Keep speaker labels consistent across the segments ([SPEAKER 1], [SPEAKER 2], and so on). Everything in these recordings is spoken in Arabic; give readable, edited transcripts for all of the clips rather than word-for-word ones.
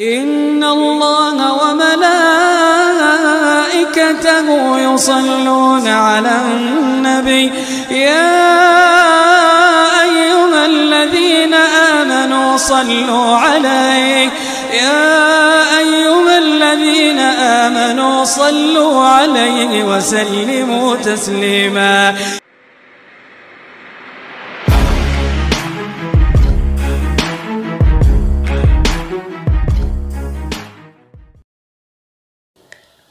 [SPEAKER 1] إن الله وملائكته يصلون على النبي يا أيها الذين آمنوا صلوا عليه صلوا عليه وسلموا تسليما.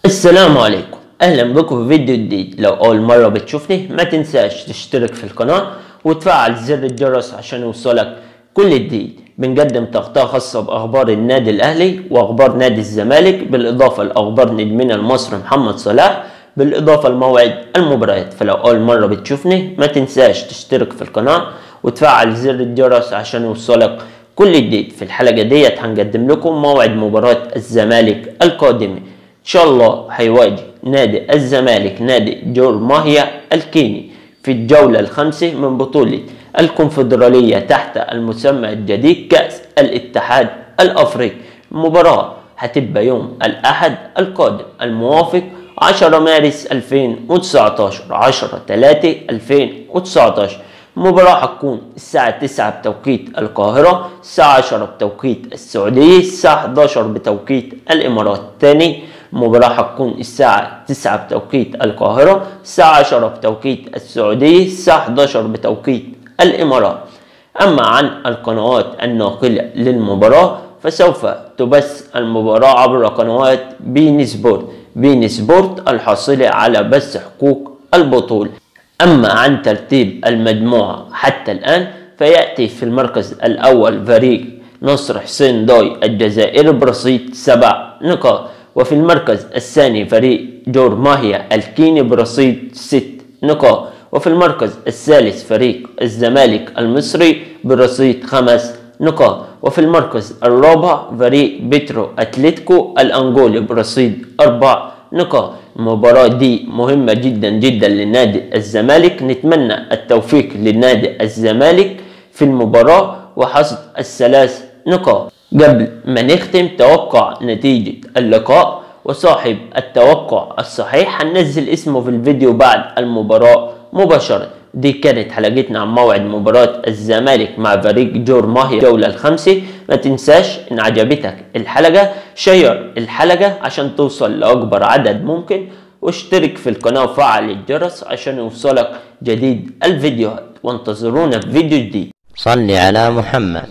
[SPEAKER 2] السلام عليكم، اهلا بكم في فيديو جديد. لو اول مره بتشوفني ما تنساش تشترك في القناه وتفعل زر الجرس عشان يوصلك كل جديد. بنقدم تغطيه خاصه باخبار النادي الاهلي واخبار نادي الزمالك، بالاضافه لاخبار نجمنا المصري محمد صلاح، بالاضافه لموعد المباريات. فلو اول مره بتشوفني ما تنساش تشترك في القناه وتفعل زر الجرس عشان يوصلك كل جديد. في الحلقه ديت هنقدم لكم موعد مباراه الزمالك القادمه. ان شاء الله هيواجه نادي الزمالك نادي جور ماهيا الكيني في الجولة الخامسة من بطولة الكونفدرالية تحت المسمى الجديد كأس الاتحاد الافريقي. المباراة هتبقى يوم الاحد القادم الموافق 10 مارس 2019 10/3/2019. المباراة هتكون الساعة 9 بتوقيت القاهرة، الساعة 10 بتوقيت السعودية، الساعة 11 بتوقيت الامارات. تاني المباراة هتكون الساعة 9 بتوقيت القاهرة، الساعة 10 بتوقيت السعودية، الساعة 11 بتوقيت الامارات. اما عن القنوات الناقلة للمباراة فسوف تبث المباراة عبر قنوات بين سبورت الحاصلة على بث حقوق البطولة. أما عن ترتيب المجموعة حتى الآن فيأتي في المركز الأول فريق نصر حسين داي الجزائري برصيد 7 نقاط، وفي المركز الثاني فريق جور ماهيا الكيني برصيد 6 نقاط، وفي المركز الثالث فريق الزمالك المصري برصيد 5 نقاط، وفي المركز الرابع فريق بيترو أتلتيكو الأنغولي برصيد 4 نقاط. المباراة دي مهمة جدا جدا لنادي الزمالك، نتمنى التوفيق لنادي الزمالك في المباراة وحصد ال3 نقاط. قبل ما نختم توقع نتيجة اللقاء، وصاحب التوقع الصحيح هننزل اسمه في الفيديو بعد المباراة مباشرة. دي كانت حلقتنا عن موعد مباراة الزمالك مع فريق جور ماهيا الجولة الخامسة. ما تنساش ان عجبتك الحلقة شير الحلقة عشان توصل لأكبر عدد ممكن، واشترك في القناة وفعل الجرس عشان يوصلك جديد الفيديوهات، وانتظرونا في فيديو جديد.
[SPEAKER 3] صل على محمد.